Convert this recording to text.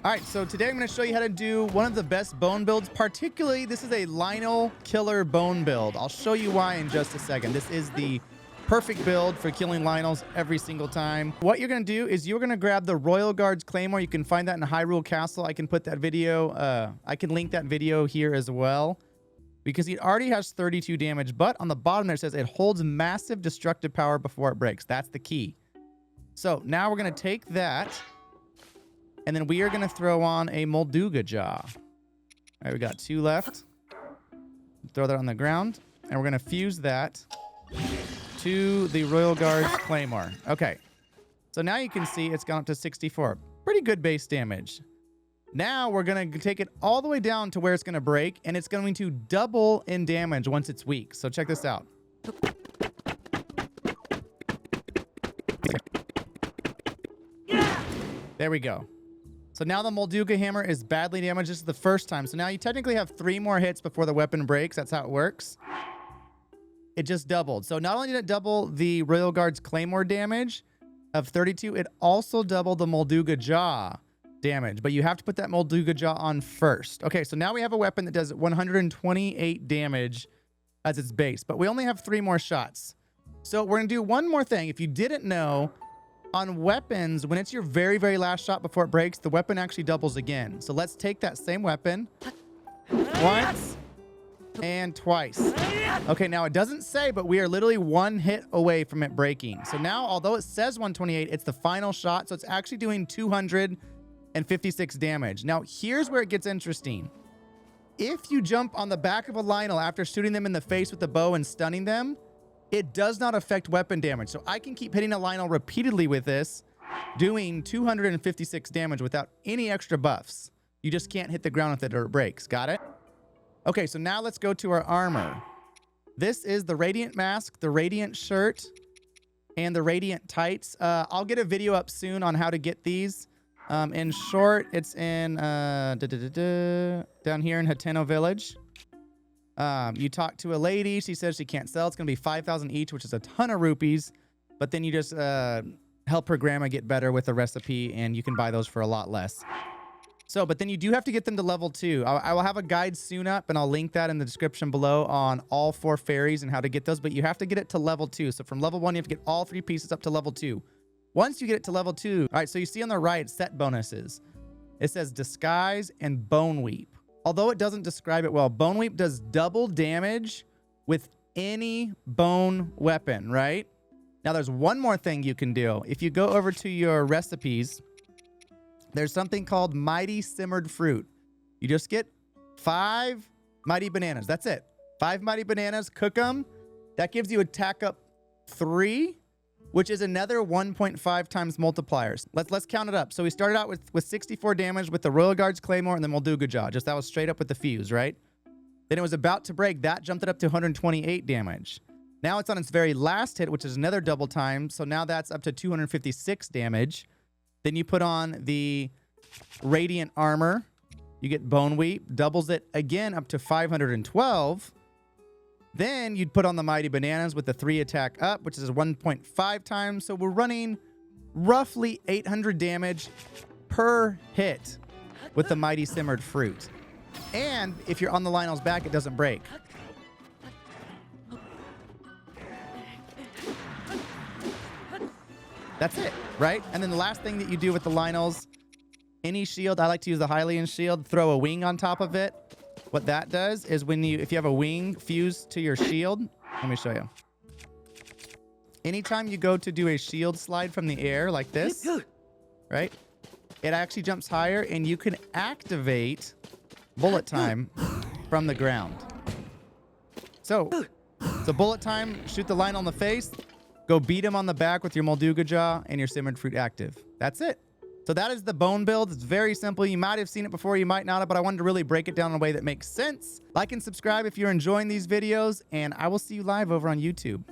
All right, so today I'm going to show you how to do one of the best bone builds. Particularly, this is a Lynel killer bone build. I'll show you why in just a second. This is the perfect build for killing Lynels every single time. What you're going to do is you're going to grab the Royal Guard's Claymore. You can find that in Hyrule Castle. I can put that video, I can link that video here as well, because it already has 32 damage. But on the bottom there it says it holds massive destructive power before it breaks. That's the key. So now we're going to take that, and then we are going to throw on a Molduga Jaw. All right, we got 2 left. Throw that on the ground, and we're going to fuse that to the Royal Guard's Claymore. Okay, so now you can see it's gone up to 64. Pretty good base damage. Now we're going to take it all the way down to where it's going to break, and it's going to double in damage once it's weak. So check this out. There we go. So now the Molduga Hammer is badly damaged. This is the first time. So now you technically have 3 more hits before the weapon breaks. That's how it works. It just doubled. So not only did it double the Royal Guard's Claymore damage of 32, it also doubled the Molduga Jaw damage. But you have to put that Molduga Jaw on first. Okay, so now we have a weapon that does 128 damage as its base. But we only have 3 more shots. So we're going to do one more thing. If you didn't know, on weapons, when it's your very, very last shot before it breaks, the weapon actually doubles again. So let's take that same weapon once and twice. Okay, now it doesn't say, but we are literally 1 hit away from it breaking. So now, although it says 128, it's the final shot. So it's actually doing 256 damage. Now, here's where it gets interesting. If you jump on the back of a Lynel after shooting them in the face with the bow and stunning them, it does not affect weapon damage. So I can keep hitting a Lynel repeatedly with this, doing 256 damage without any extra buffs. You just can't hit the ground with it or it breaks. Got it? Okay, so now let's go to our armor. This is the Radiant Mask, the Radiant Shirt, and the Radiant Tights. I'll get a video up soon on how to get these. In short, it's in down here in Hateno Village. You talk to a lady. She says she can't sell. It's going to be 5,000 each, which is a ton of rupees. But then you just help her grandma get better with a recipe, and you can buy those for a lot less. So, but then you do have to get them to level 2. I will have a guide soon up, and I'll link that in the description below on all 4 fairies and how to get those. But you have to get it to level 2. So from level 1, you have to get all 3 pieces up to level 2. Once you get it to level 2, all right, so you see on the right, set bonuses. It says Disguise and Bone Weep. Although it doesn't describe it well, Bone Weep does double damage with any bone weapon, right? Now, there's one more thing you can do. If you go over to your recipes, there's something called Mighty Simmered Fruit. You just get 5 Mighty Bananas. That's it. 5 Mighty Bananas, cook them. That gives you attack up 3, which is another 1.5 times multipliers. Let's count it up. So we started out with 64 damage with the Royal Guard's Claymore and the Molduga Jaw. Just that was straight up with the fuse, right? Then it was about to break. That jumped it up to 128 damage. Now it's on its very last hit, which is another double time. So now that's up to 256 damage. Then you put on the Radiant Armor. You get Bone Weep. Doubles it again up to 512. Then you'd put on the Mighty Bananas with the 3 attack up, which is 1.5 times. So we're running roughly 800 damage per hit with the Mighty Simmered Fruit. And if you're on the Lynel's back, it doesn't break. That's it, right? And then the last thing that you do with the Lynels, any shield, I like to use the Hylian shield, throw a wing on top of it. What that does is if you have a wing fused to your shield, let me show you. Anytime you go to do a shield slide from the air like this, right? It actually jumps higher, and you can activate bullet time from the ground. So bullet time, shoot the Lynel in the face, go beat him on the back with your Molduga Jaw and your Simmered Fruit active. That's it. So that is the bone build. It's very simple. You might have seen it before, you might not have, but I wanted to really break it down in a way that makes sense. Like and subscribe if you're enjoying these videos, and I will see you live over on YouTube.